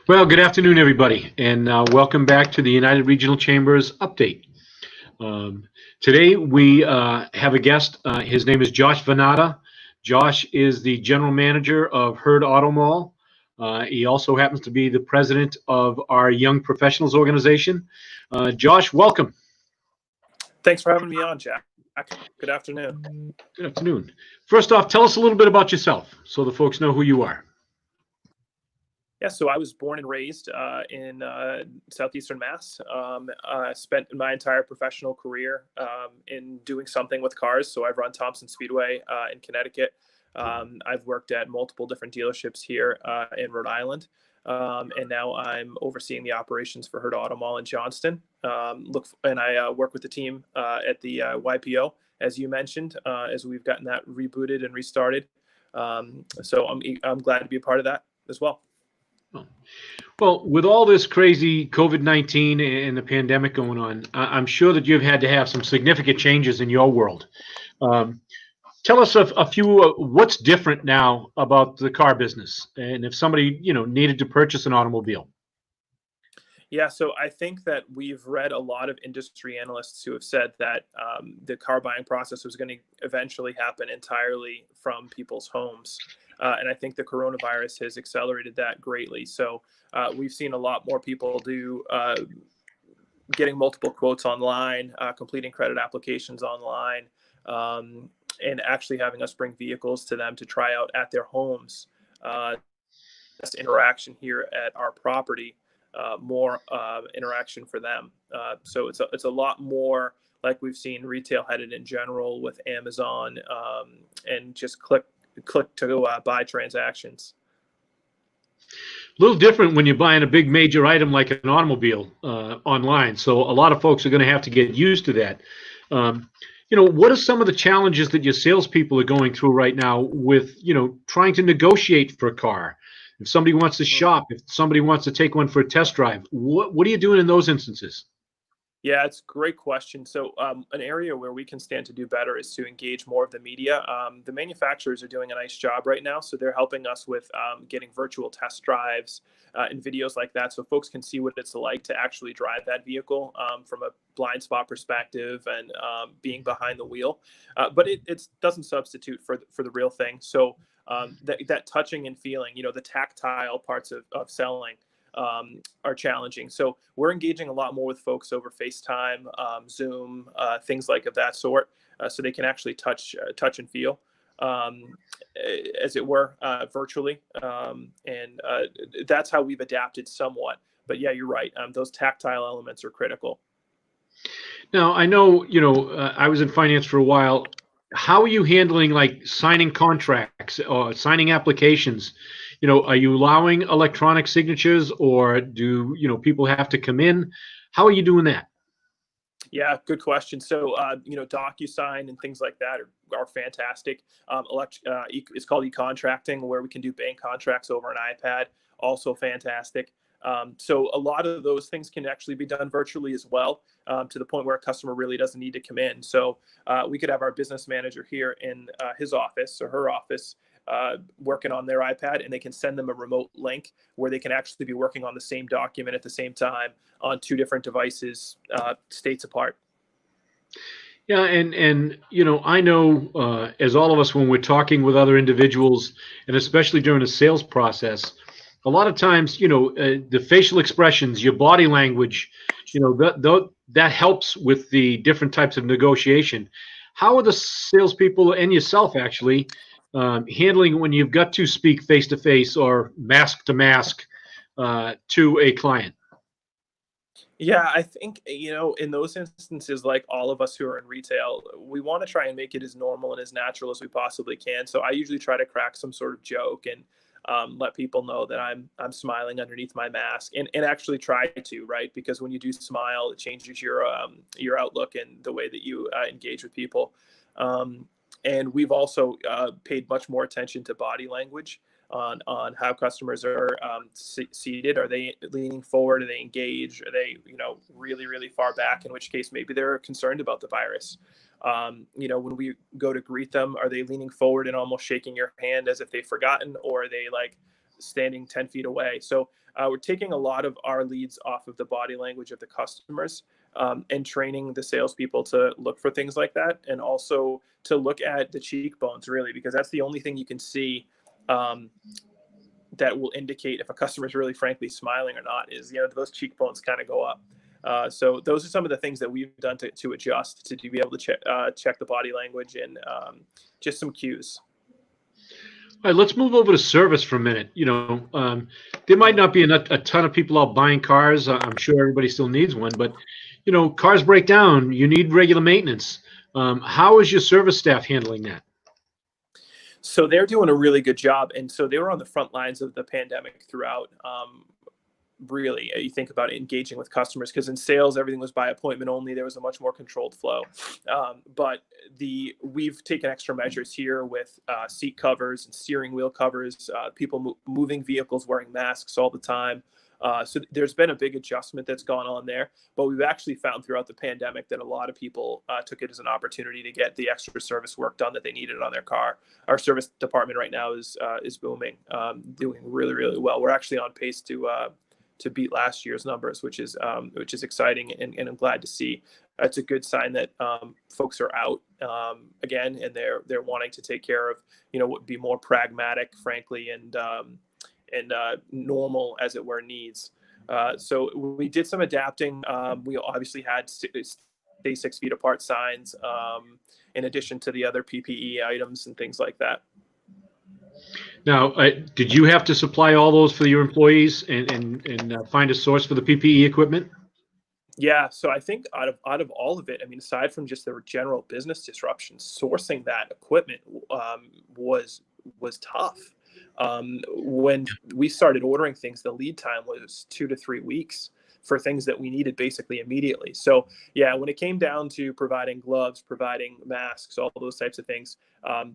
Well, good afternoon, everybody, and welcome back to the United Regional Chambers update. Um, Today, we have a guest. His name is Josh Vanada. Josh is the general manager of Hurd Auto Mall. He also happens to be the president of our Young Professionals organization. Josh, welcome. Thanks for having me on, Jack. Good afternoon. Good afternoon. First off, tell us a little bit about yourself so the folks know who you are. Yeah, so I was born and raised in southeastern Mass. Spent my entire professional career in doing something with cars. So I've run Thompson Speedway in Connecticut. I've worked at multiple different dealerships here in Rhode Island. And now I'm overseeing the operations for Hurd Auto Mall in Johnston. I work with the team at the YPO, as you mentioned, as we've gotten that rebooted and restarted. So I'm glad to be a part of that as well. Well, with all this crazy COVID-19 and the pandemic going on, I'm sure that you've had to have some significant changes in your world. Um, Tell us a few, what's different now about the car business, and if somebody, needed to purchase an automobile. Yeah, so I think that we've read a lot of industry analysts who have said that the car buying process was going to eventually happen entirely from people's homes. And I think the coronavirus has accelerated that greatly. So we've seen a lot more people do getting multiple quotes online, completing credit applications online, and actually having us bring vehicles to them to try out at their homes. This interaction here at our property, more interaction for them. So it's a lot more like we've seen retail headed in general with Amazon and just click to buy transactions. A little different when you're buying a big major item like an automobile online. So a lot of folks are going to have to get used to that. What are some of the challenges that your salespeople are going through right now with, trying to negotiate for a car? If somebody wants to shop, if somebody wants to take one for a test drive, what are you doing in those instances? Yeah, it's a great question. So an area where we can stand to do better is to engage more of the media. The manufacturers are doing a nice job right now. So they're helping us with getting virtual test drives and videos like that so folks can see what it's like to actually drive that vehicle from a blind spot perspective and being behind the wheel. But it doesn't substitute for the real thing. So that touching and feeling, the tactile parts of selling are challenging. So we're engaging a lot more with folks over FaceTime, Zoom, things like of that sort, so they can actually touch and feel, as it were, virtually. And that's how we've adapted somewhat. But yeah, you're right. Those tactile elements are critical. Now, I know, I was in finance for a while. How are you handling like signing contracts or signing applications? Are you allowing electronic signatures or do, people have to come in? How are you doing that? Yeah, good question. So, DocuSign and things like that are fantastic. It's called e-contracting, where we can do bank contracts over an iPad. Also fantastic. So a lot of those things can actually be done virtually as well, to the point where a customer really doesn't need to come in. So we could have our business manager here in his office or her office working on their iPad, and they can send them a remote link where they can actually be working on the same document at the same time on two different devices, states apart. Yeah, and I know as all of us when we're talking with other individuals, and especially during a sales process, a lot of times, the facial expressions, your body language, that helps with the different types of negotiation. How are the salespeople and yourself actually handling when you've got to speak face to face or mask to mask to a client? Yeah, I think, in those instances, like all of us who are in retail, we want to try and make it as normal and as natural as we possibly can. So I usually try to crack some sort of joke and let people know that I'm smiling underneath my mask, and actually try to, right? Because when you do smile, it changes your outlook and the way that you engage with people. And we've also paid much more attention to body language on how customers are seated. Are they leaning forward? Are they engaged? Are they, really, really far back? In which case, maybe they're concerned about the virus. When we go to greet them, are they leaning forward and almost shaking your hand as if they've forgotten, or are they like standing 10 feet away. So we're taking a lot of our leads off of the body language of the customers, and training the salespeople to look for things like that, and also to look at the cheekbones, really, because that's the only thing you can see that will indicate if a customer is really frankly smiling or not, is, those cheekbones kind of go up. So those are some of the things that we've done to adjust to be able to check the body language, and just some cues. All right, let's move over to service for a minute. There might not be a ton of people out buying cars. I'm sure everybody still needs one, but cars break down. You need regular maintenance. How is your service staff handling that? So they're doing a really good job, and so they were on the front lines of the pandemic throughout. Really, you think about engaging with customers, because in sales everything was by appointment only. There was a much more controlled flow, but we've taken extra measures here with seat covers and steering wheel covers, people moving vehicles, wearing masks all the time. So there's been a big adjustment that's gone on there, but we've actually found throughout the pandemic that a lot of people took it as an opportunity to get the extra service work done that they needed on their car. Our service department right now is booming, doing really, really well. We're actually on pace to beat last year's numbers, which is exciting, and I'm glad to see. It's a good sign that folks are out again, and they're wanting to take care of what would be more pragmatic, frankly, and normal, as it were, needs. So we did some adapting. We obviously had stay 6 feet apart signs, in addition to the other PPE items and things like that. Now, did you have to supply all those for your employees and find a source for the PPE equipment? Yeah, so I think out of all of it, I mean, aside from just the general business disruptions, sourcing that equipment was tough. When we started ordering things, the lead time was 2 to 3 weeks for things that we needed basically immediately. So yeah, when it came down to providing gloves, providing masks, all those types of things,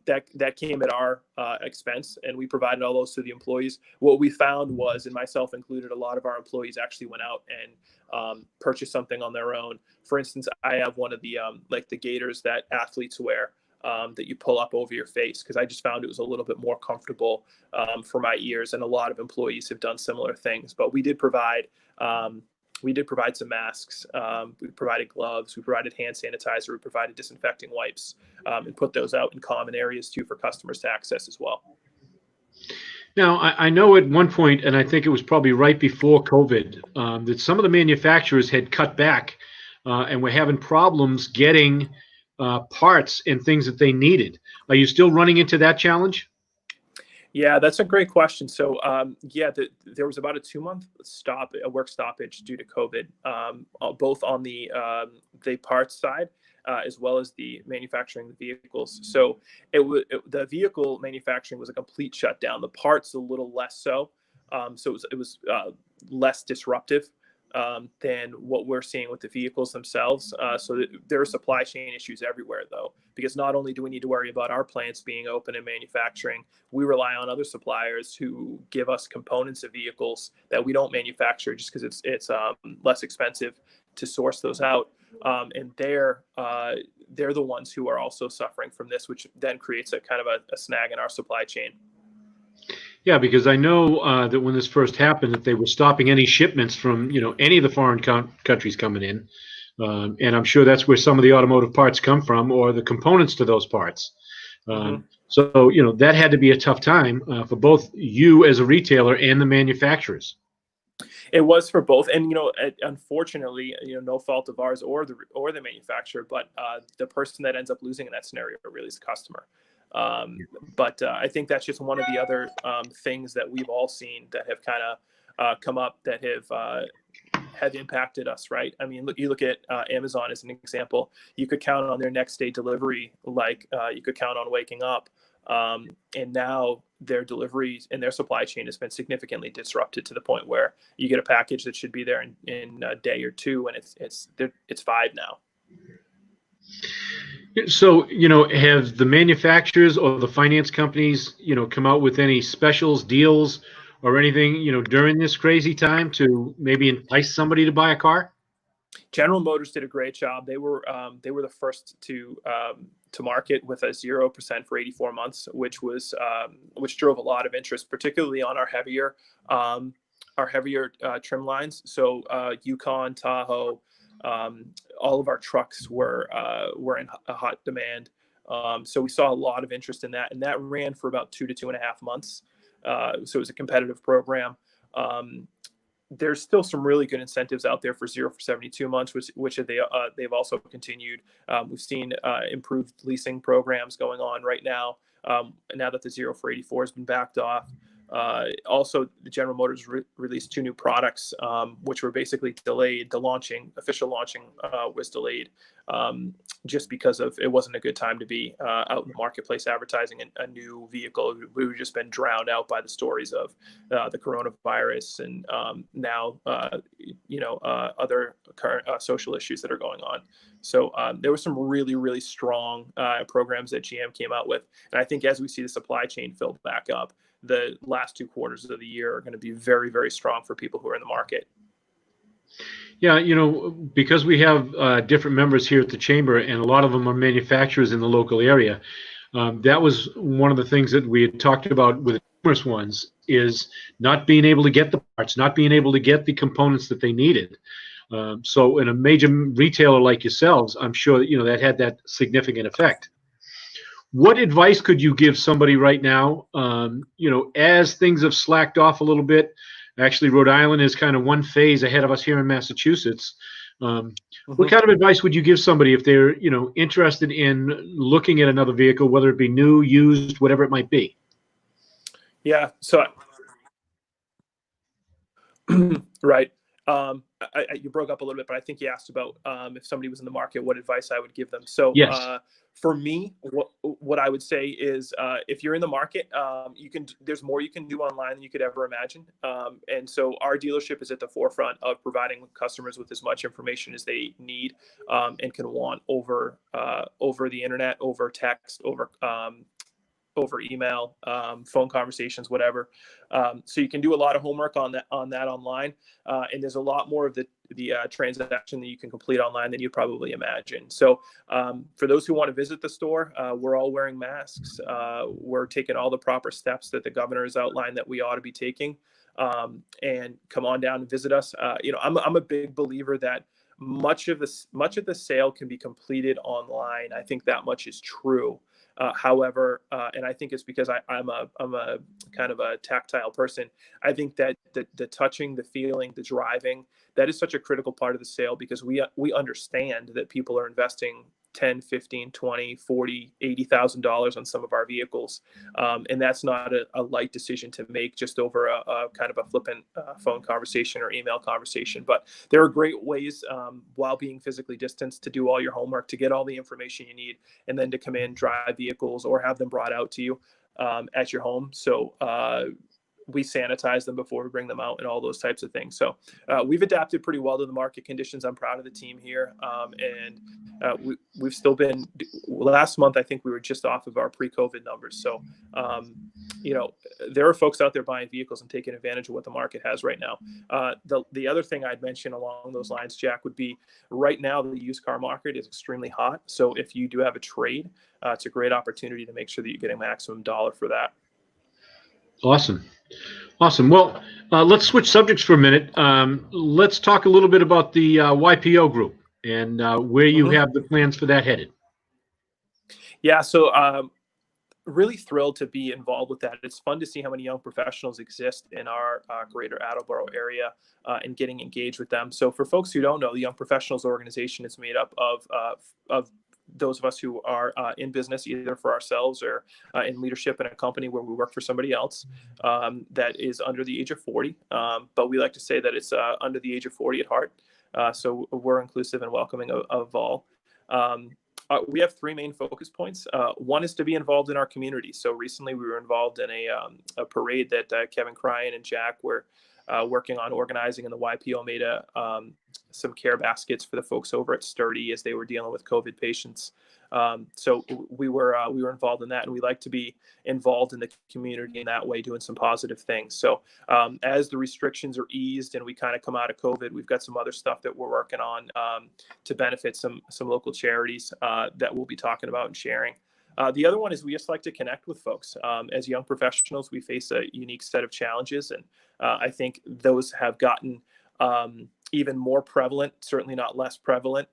that came at our expense, and we provided all those to the employees. What we found was, and myself included, a lot of our employees actually went out and purchased something on their own. For instance, I have one of the like the gaiters that athletes wear, that you pull up over your face, because I just found it was a little bit more comfortable for my ears, and a lot of employees have done similar things. But we did provide some masks, we provided gloves, we provided hand sanitizer, we provided disinfecting wipes, and put those out in common areas too for customers to access as well. Now, I know at one point, and I think it was probably right before COVID, that some of the manufacturers had cut back and were having problems getting parts and things that they needed. Are you still running into that challenge? Yeah, that's a great question. So, there was about a 2-month work stoppage due to COVID, both on the parts side as well as the manufacturing the vehicles. So, the vehicle manufacturing was a complete shutdown. The parts a little less so. So it was less disruptive than what we're seeing with the vehicles themselves. So there are supply chain issues everywhere, though, because not only do we need to worry about our plants being open and manufacturing, we rely on other suppliers who give us components of vehicles that we don't manufacture, just because it's less expensive to source those out. And they're the ones who are also suffering from this, which then creates a kind of a snag in our supply chain. Yeah, because I know that when this first happened, that they were stopping any shipments from any of the foreign countries coming in, and I'm sure that's where some of the automotive parts come from, or the components to those parts. So that had to be a tough time for both you as a retailer and the manufacturers. It was for both, and unfortunately, no fault of ours or the manufacturer, but the person that ends up losing in that scenario really is the customer. But I think that's just one of the other things that we've all seen that have kind of come up that have impacted us, right? I mean, you look at Amazon as an example. You could count on their next day delivery, like you could count on waking up, and now their deliveries and their supply chain has been significantly disrupted to the point where you get a package that should be there in a day or two, and it's 5 now. So, have the manufacturers or the finance companies, come out with any specials, deals, or anything, during this crazy time to maybe entice somebody to buy a car? General Motors did a great job. They were the first to market with a 0% for 84 months, which drove a lot of interest, particularly on our heavier trim lines. So Yukon, Tahoe, all of our trucks were in a hot demand. So we saw a lot of interest in that, and that ran for about 2 to 2.5 months. So it was a competitive program. There's still some really good incentives out there for 0 for 72 months, which they've also continued. We've seen improved leasing programs going on right now. Now that the 0 for 84 has been backed off. Also, the General Motors released 2 new products, which were basically delayed. The official launching was delayed just because it wasn't a good time to be out in the marketplace advertising a new vehicle. We've just been drowned out by the stories of the coronavirus and now other current social issues that are going on. So there were some really, really strong programs that GM came out with. And I think as we see the supply chain fill back up, the last 2 quarters of the year are going to be very, very strong for people who are in the market. Yeah, because we have different members here at the chamber, and a lot of them are manufacturers in the local area. That was one of the things that we had talked about with numerous ones, is not being able to get the parts, not being able to get the components that they needed. So in a major retailer like yourselves, I'm sure that had that significant effect. What advice could you give somebody right now, as things have slacked off a little bit? Actually, Rhode Island is kind of one phase ahead of us here in Massachusetts. What kind of advice would you give somebody if they're, interested in looking at another vehicle, whether it be new, used, whatever it might be? Yeah. So, right. You broke up a little bit, but I think you asked about if somebody was in the market, what advice I would give them. So Yes. For me, what I would say is if you're in the market, there's more you can do online than you could ever imagine. And so our dealership is at the forefront of providing customers with as much information as they need and can want over the internet, over text, over email, phone conversations, whatever. So you can do a lot of homework on that online, and there's a lot more of the transaction that you can complete online than you probably imagine. So for those who want to visit the store, we're all wearing masks. We're taking all the proper steps that the governor has outlined that we ought to be taking, and come on down and visit us. I'm a big believer that much of the sale can be completed online. I think that much is true. However, and I think it's because I'm a kind of a tactile person. I think that the touching, the feeling, the driving, that is such a critical part of the sale, because we understand that people are investing 10, 15, 20, 40, $80,000 on some of our vehicles. And that's not a light decision to make just over a kind of a flippant phone conversation or email conversation. But there are great ways, while being physically distanced, to do all your homework, to get all the information you need, and then to come in, drive vehicles, or have them brought out to you at your home. So we sanitize them before we bring them out and all those types of things. So we've adapted pretty well to the market conditions. I'm proud of the team here. And we've still been, last month, I think we were just off of our pre-COVID numbers. So, there are folks out there buying vehicles and taking advantage of what the market has right now. The other thing I'd mention along those lines, Jack, would be right now, the used car market is extremely hot. So if you do have a trade, it's a great opportunity to make sure that you're getting maximum dollar for that. Awesome. Well, let's switch subjects for a minute. Let's talk a little bit about the YPO group and where you have the plans for that headed. Yeah, so really thrilled to be involved with that. It's fun to see how many young professionals exist in our greater Attleboro area and getting engaged with them. So for folks who don't know, the Young Professionals Organization is made up of those of us who are in business, either for ourselves or in leadership in a company where we work for somebody else that is under the age of 40. But we like to say that it's under the age of 40 at heart. So we're inclusive and welcoming of all. We have 3 main focus points. One is to be involved in our community. So recently we were involved in a parade that Kevin Cryan and Jack were working on organizing, and the YPO made some care baskets for the folks over at Sturdy as they were dealing with COVID patients. So we were involved in that, and we like to be involved in the community in that way, doing some positive things. So as the restrictions are eased and we kind of come out of COVID, we've got some other stuff that we're working on to benefit some local charities that we'll be talking about and sharing. The other one is we just like to connect with folks. As young professionals, we face a unique set of challenges, and I think those have gotten even more prevalent, certainly not less prevalent,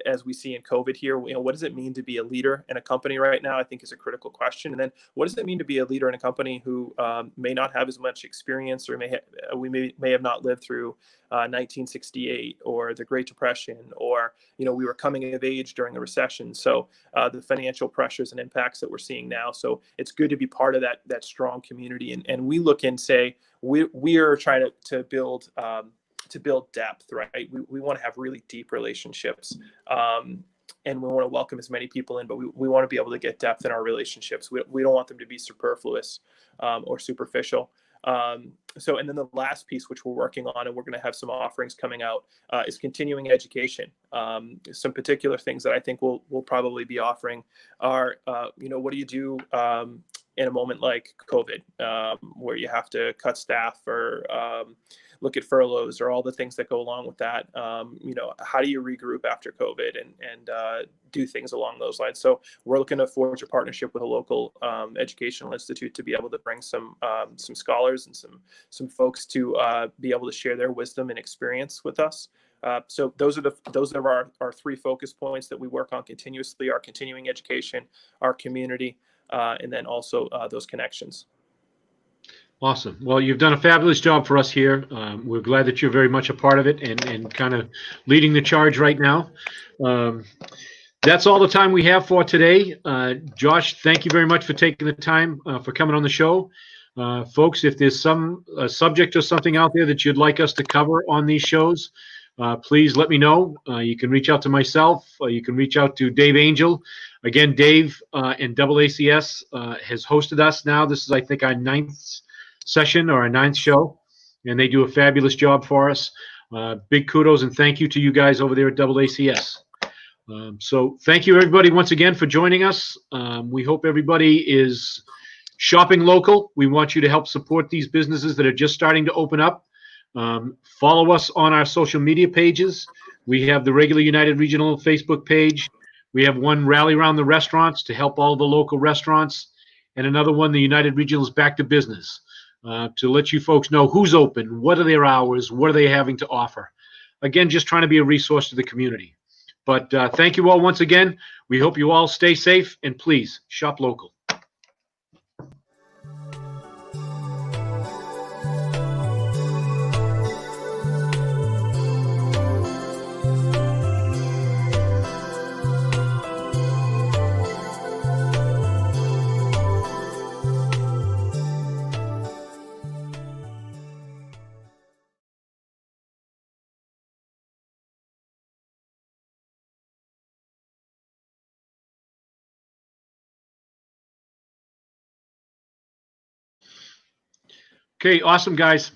as we see in COVID here. What does it mean to be a leader in a company right now, I think is a critical question. And then what does it mean to be a leader in a company who may not have as much experience, or we may have not lived through 1968 or the Great Depression, or we were coming of age during the recession. So the financial pressures and impacts that we're seeing now. So it's good to be part of that strong community. And we look and say we are trying to build depth, right? We want to have really deep relationships, and we want to welcome as many people in, but we want to be able to get depth in our relationships. We don't want them to be superfluous or superficial. So, and then the last piece, which we're working on, and we're going to have some offerings coming out, is continuing education. Some particular things that I think we'll probably be offering are, what do you do in a moment like COVID, where you have to cut staff or look at furloughs or all the things that go along with that. How do you regroup after COVID and do things along those lines? So we're looking to forge a partnership with a local educational institute to be able to bring some scholars and some folks to be able to share their wisdom and experience with us. So those are our three focus points that we work on continuously: our continuing education, our community, and then also those connections. Awesome. Well, you've done a fabulous job for us here. We're glad that you're very much a part of it and kind of leading the charge right now. That's all the time we have for today. Josh, thank you very much for taking the time for coming on the show. Folks, if there's some subject or something out there that you'd like us to cover on these shows, please let me know. You can reach out to myself. You can reach out to Dave Angel. Again, Dave and AACS has hosted us now. This is, I think, our 9th session or our 9th show, and they do a fabulous job for us. Big kudos and thank you to you guys over there at AACS. So thank you, everybody, once again for joining us. We hope everybody is shopping local. We want you to help support these businesses that are just starting to open up. Follow us on our social media pages. We have the regular United Regional Facebook page. We have one, Rally Around the Restaurants, to help all the local restaurants, and another one, the United Regional's Back to Business, to let you folks know who's open, what are their hours, what are they having to offer. Again, just trying to be a resource to the community. But thank you all once again. We hope you all stay safe, and please shop local. Okay, awesome, guys.